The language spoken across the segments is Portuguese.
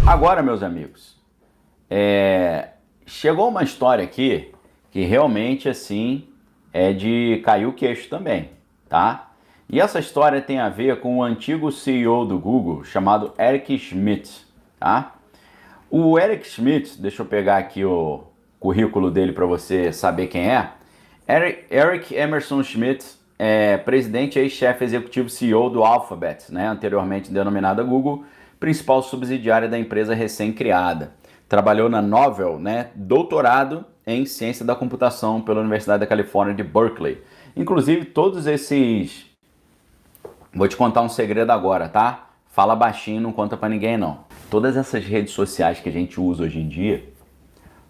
Agora, meus amigos, chegou uma história aqui que realmente, assim, é de cair o queixo também, tá? E essa história tem a ver com o antigo CEO do Google, chamado Eric Schmidt, tá? O Eric Schmidt, deixa eu pegar aqui o currículo dele para você saber quem é. Eric Emerson Schmidt é presidente e ex-chefe executivo CEO do Alphabet, né, anteriormente denominada Google, principal subsidiária da empresa recém-criada. Trabalhou na Novell, né, doutorado em ciência da computação pela Universidade da Califórnia de Berkeley. Inclusive, todos esses... Vou te contar um segredo agora, tá? Fala baixinho, não conta pra ninguém não. Todas essas redes sociais que a gente usa hoje em dia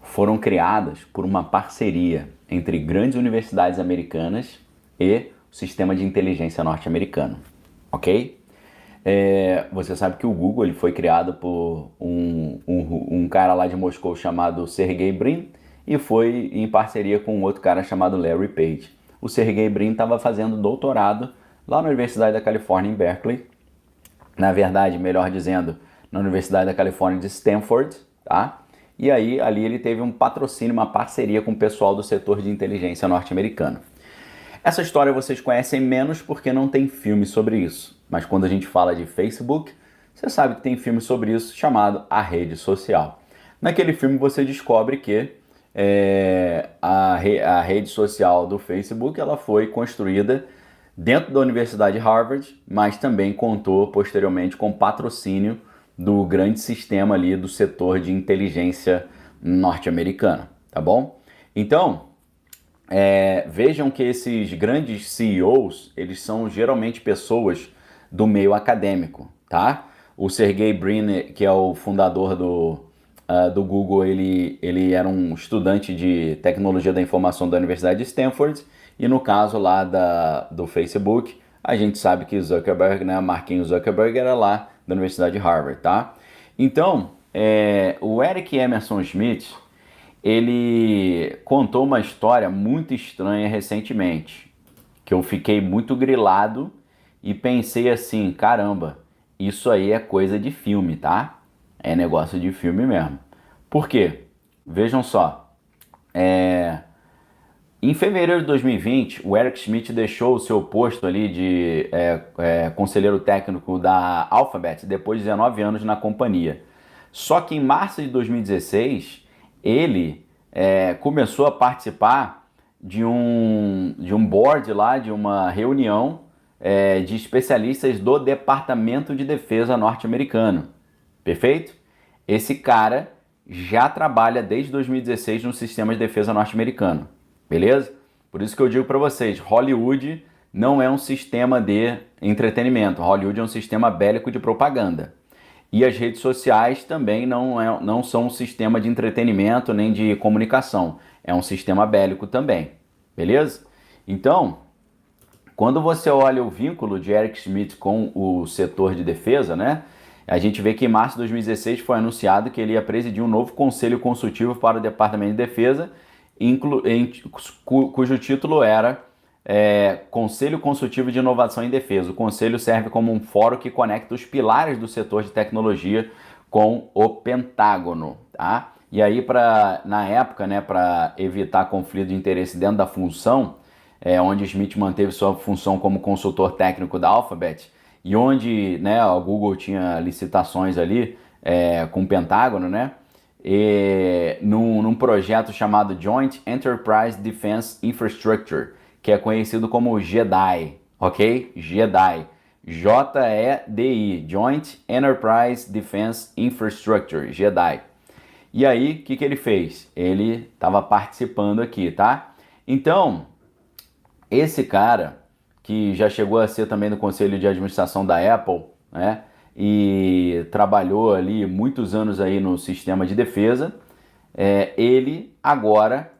foram criadas por uma parceria entre grandes universidades americanas e o sistema de inteligência norte-americano, ok? Você sabe que o Google ele foi criado por um cara lá de Moscou chamado Sergey Brin e foi em parceria com um outro cara chamado Larry Page. O Sergey Brin estava fazendo doutorado lá na Universidade da Califórnia em Berkeley, na verdade, melhor dizendo, na Universidade da Califórnia de Stanford, tá? E aí, ali ele teve um patrocínio, uma parceria com o pessoal do setor de inteligência norte-americano. Essa história vocês conhecem menos porque não tem filme sobre isso. Mas quando a gente fala de Facebook, você sabe que tem filme sobre isso chamado A Rede Social. Naquele filme você descobre que a rede social do Facebook ela foi construída dentro da Universidade de Harvard, mas também contou posteriormente com patrocínio do grande sistema ali do setor de inteligência norte-americana, tá bom? Então, vejam que esses grandes CEOs, eles são geralmente pessoas do meio acadêmico, tá? O Sergey Brin, que é o fundador do Google, ele era um estudante de tecnologia da informação da Universidade de Stanford, e no caso lá do Facebook, a gente sabe que Zuckerberg, né, Marquinhos Zuckerberg era lá da Universidade de Harvard, tá? Então, o Eric Emerson Schmidt, ele contou uma história muito estranha recentemente, que eu fiquei muito grilado e pensei assim, caramba, isso aí é coisa de filme, tá? É negócio de filme mesmo. Por quê? Vejam só, em fevereiro de 2020, o Eric Schmidt deixou o seu posto ali de conselheiro técnico da Alphabet depois de 19 anos na companhia. Só que em março de 2016, ele começou a participar de um board lá, de uma reunião de especialistas do Departamento de Defesa norte-americano. Perfeito? Esse cara já trabalha desde 2016 no sistema de defesa norte-americano. Beleza? Por isso que eu digo para vocês, Hollywood não é um sistema de entretenimento. Hollywood é um sistema bélico de propaganda. E as redes sociais também não são um sistema de entretenimento nem de comunicação. É um sistema bélico também. Beleza? Então, quando você olha o vínculo de Eric Schmidt com o setor de defesa, né? A gente vê que em março de 2016 foi anunciado que ele ia presidir um novo conselho consultivo para o Departamento de Defesa, cujo título era Conselho Consultivo de Inovação em Defesa. O conselho serve como um fórum que conecta os pilares do setor de tecnologia com o Pentágono, tá? E aí, na época, né, para evitar conflito de interesse dentro da função, onde Schmidt manteve sua função como consultor técnico da Alphabet, e onde, né, o Google tinha licitações ali com o Pentágono, né? Num projeto chamado Joint Enterprise Defense Infrastructure, que é conhecido como JEDI, ok? JEDI, J-E-D-I, Joint Enterprise Defense Infrastructure, JEDI. E aí, o que ele fez? Ele estava participando aqui, tá? Então, esse cara, que já chegou a ser também no conselho de administração da Apple, né? E trabalhou ali muitos anos aí no sistema de defesa, ele agora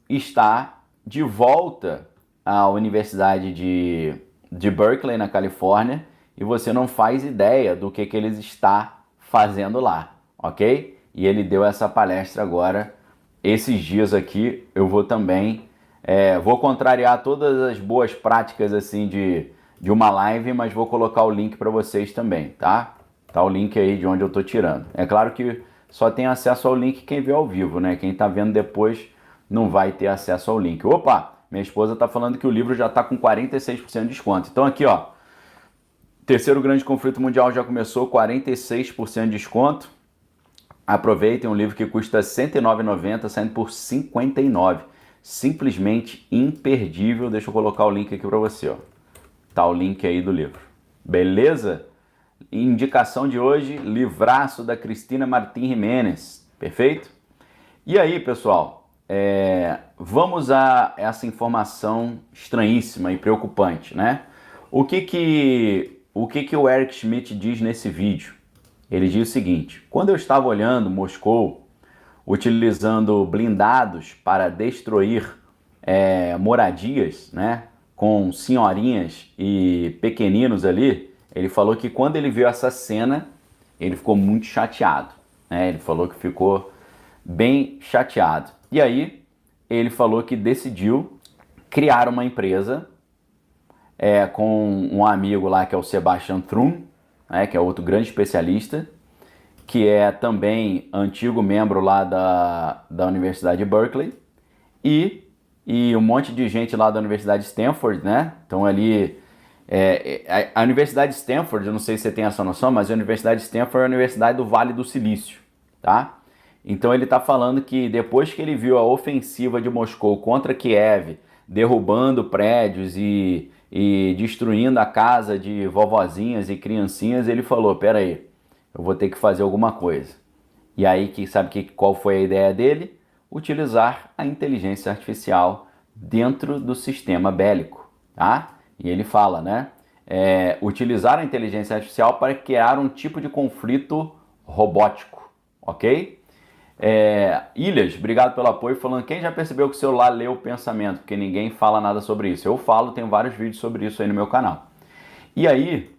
está de volta à Universidade de Berkeley, na Califórnia, e você não faz ideia do que ele está fazendo lá, ok? E ele deu essa palestra agora, esses dias aqui, eu vou também, vou contrariar todas as boas práticas assim de uma live, mas vou colocar o link para vocês também, tá? tá o link aí de onde eu tô tirando. É claro que só tem acesso ao link quem vê ao vivo, né? Quem tá vendo depois não vai ter acesso ao link. Opa, minha esposa tá falando que o livro já tá com 46% de desconto. Então aqui, ó, Terceiro Grande Conflito Mundial já começou, 46% de desconto. Aproveitem um livro que custa R$ 109,90, saindo por R$ 59,00. Simplesmente imperdível. Deixa eu colocar o link aqui para você, ó. Tá o link aí do livro. Beleza? Indicação de hoje, livraço da Cristina Martín Jiménez. Perfeito? E aí, pessoal, vamos a essa informação estranhíssima e preocupante, né? O que o Eric Schmidt diz nesse vídeo? Ele diz o seguinte: quando eu estava olhando Moscou, utilizando blindados para destruir moradias, né, com senhorinhas e pequeninos ali, ele falou que quando ele viu essa cena, ele ficou muito chateado, né? Ele falou que ficou bem chateado. E aí, ele falou que decidiu criar uma empresa com um amigo lá que é o Sebastian Thrun, né, que é outro grande especialista, que é também antigo membro lá da Universidade de Berkeley, e um monte de gente lá da Universidade de Stanford, né? Então ali, a Universidade de Stanford, eu não sei se você tem essa noção, mas a Universidade de Stanford é a Universidade do Vale do Silício, tá? Então ele está falando que depois que ele viu a ofensiva de Moscou contra Kiev, derrubando prédios e destruindo a casa de vovozinhas e criancinhas, ele falou, peraí, eu vou ter que fazer alguma coisa. E aí, qual foi a ideia dele? Utilizar a inteligência artificial dentro do sistema bélico, tá? E ele fala, né? Utilizar a inteligência artificial para criar um tipo de conflito robótico, ok? Ilhas, obrigado pelo apoio, falando, quem já percebeu que o celular lê o pensamento? Porque ninguém fala nada sobre isso. Eu falo, tenho vários vídeos sobre isso aí no meu canal. E aí,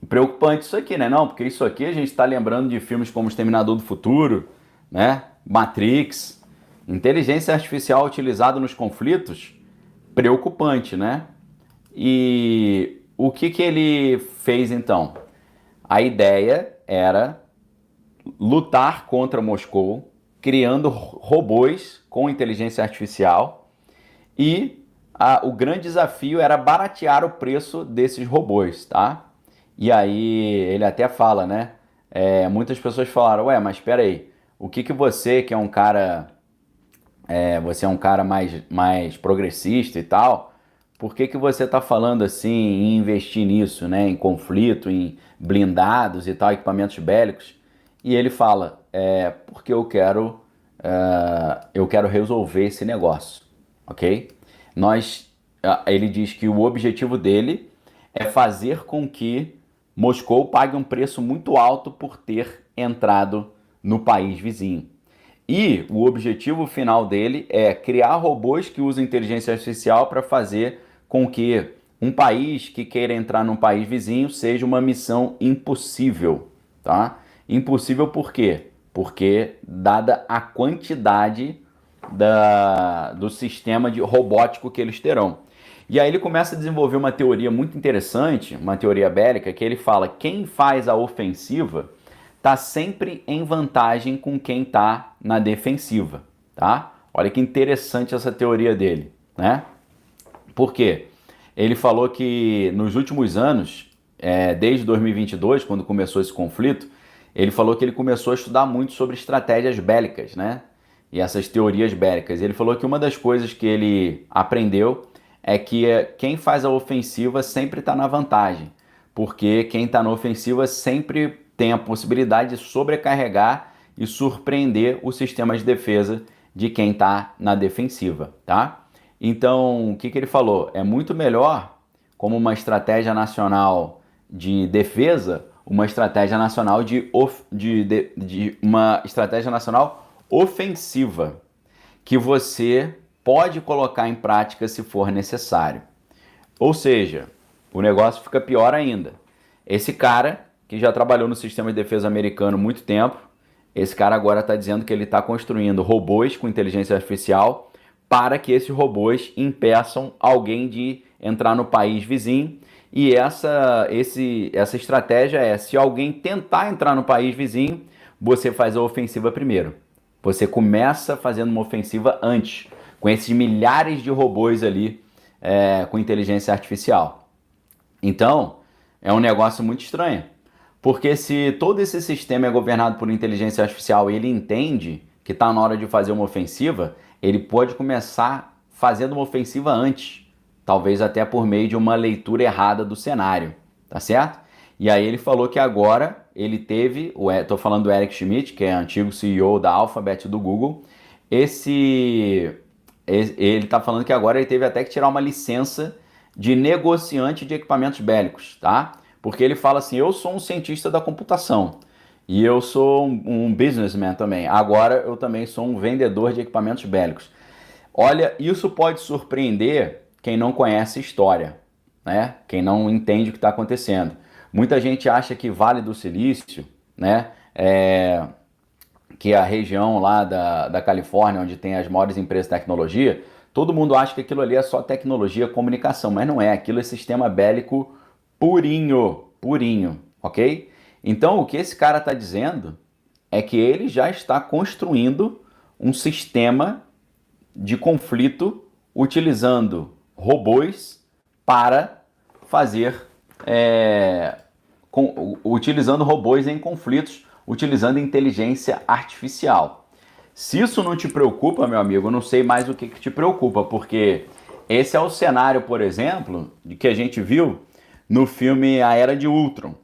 preocupante isso aqui, né? Não, porque isso aqui a gente está lembrando de filmes como Exterminador do Futuro, né? Matrix, inteligência artificial utilizada nos conflitos, preocupante, né? E o que ele fez então? A ideia era lutar contra Moscou, criando robôs com inteligência artificial, e o grande desafio era baratear o preço desses robôs, tá? E aí ele até fala, né? Muitas pessoas falaram, ué, mas espera aí, o que você, que é um cara, você é um cara mais progressista e tal, por que você está falando assim em investir nisso, né? Em conflito, em blindados e tal, equipamentos bélicos? E ele fala, porque eu quero resolver esse negócio, ok? Ele diz que o objetivo dele é fazer com que Moscou pague um preço muito alto por ter entrado no país vizinho. E o objetivo final dele é criar robôs que usam inteligência artificial para fazer com que um país que queira entrar num país vizinho seja uma missão impossível, tá? Impossível por quê? Porque dada a quantidade do sistema robótico que eles terão. E aí ele começa a desenvolver uma teoria muito interessante, uma teoria bélica, que ele fala que quem faz a ofensiva está sempre em vantagem com quem está na defensiva, tá? Olha que interessante essa teoria dele, né? Por quê? Ele falou que nos últimos anos, desde 2022, quando começou esse conflito, ele falou que ele começou a estudar muito sobre estratégias bélicas, né? E essas teorias bélicas. Ele falou que uma das coisas que ele aprendeu é que quem faz a ofensiva sempre está na vantagem, porque quem está na ofensiva sempre tem a possibilidade de sobrecarregar e surpreender o sistema de defesa de quem está na defensiva, tá? Então, o que ele falou? É muito melhor, como uma estratégia nacional de defesa, uma estratégia nacional uma estratégia nacional ofensiva, que você pode colocar em prática se for necessário. Ou seja, o negócio fica pior ainda. Esse cara, que já trabalhou no sistema de defesa americano há muito tempo, esse cara agora está dizendo que ele está construindo robôs com inteligência artificial para que esses robôs impeçam alguém de entrar no país vizinho E essa estratégia é, se alguém tentar entrar no país vizinho, você faz a ofensiva primeiro. Você começa fazendo uma ofensiva antes, com esses milhares de robôs ali com inteligência artificial. Então, é um negócio muito estranho. Porque se todo esse sistema é governado por inteligência artificial e ele entende que está na hora de fazer uma ofensiva, ele pode começar fazendo uma ofensiva antes. Talvez até por meio de uma leitura errada do cenário, tá certo? E aí ele falou que agora ele teve, estou falando do Eric Schmidt, que é antigo CEO da Alphabet do Google, ele está falando que agora ele teve até que tirar uma licença de negociante de equipamentos bélicos, tá? Porque ele fala assim, eu sou um cientista da computação e eu sou um businessman também, agora eu também sou um vendedor de equipamentos bélicos. Olha, isso pode surpreender quem não conhece história, né? Quem não entende o que está acontecendo. Muita gente acha que Vale do Silício, né, que é a região lá da Califórnia, onde tem as maiores empresas de tecnologia, todo mundo acha que aquilo ali é só tecnologia, comunicação, mas não é. Aquilo é sistema bélico purinho, purinho, ok? Então, o que esse cara está dizendo é que ele já está construindo um sistema de conflito utilizando robôs para fazer, utilizando robôs em conflitos, utilizando inteligência artificial. Se isso não te preocupa, meu amigo, eu não sei mais o que te preocupa, porque esse é o cenário, por exemplo, de que a gente viu no filme A Era de Ultron.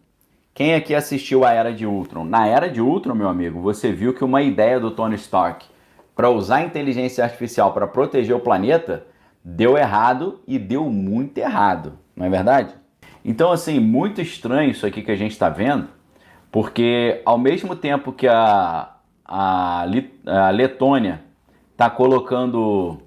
Quem aqui assistiu A Era de Ultron? Na Era de Ultron, meu amigo, você viu que uma ideia do Tony Stark para usar a inteligência artificial para proteger o planeta deu errado e deu muito errado, não é verdade? Então, assim, muito estranho isso aqui que a gente está vendo, porque ao mesmo tempo que a Letônia está colocando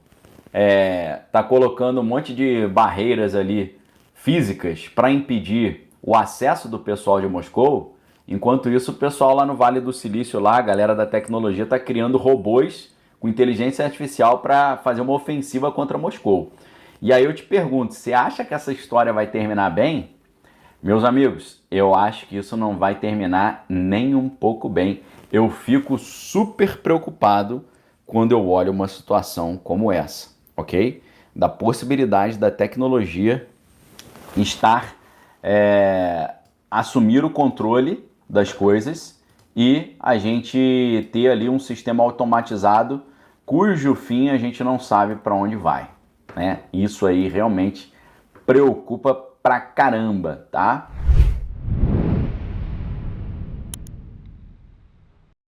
um monte de barreiras ali físicas para impedir o acesso do pessoal de Moscou, enquanto isso o pessoal lá no Vale do Silício, lá, a galera da tecnologia está criando robôs com inteligência artificial para fazer uma ofensiva contra Moscou. E aí eu te pergunto, você acha que essa história vai terminar bem? Meus amigos, eu acho que isso não vai terminar nem um pouco bem. Eu fico super preocupado quando eu olho uma situação como essa, ok? Da possibilidade da tecnologia estar, assumir o controle das coisas e a gente ter ali um sistema automatizado cujo fim a gente não sabe para onde vai, né? Isso aí realmente preocupa pra caramba, tá?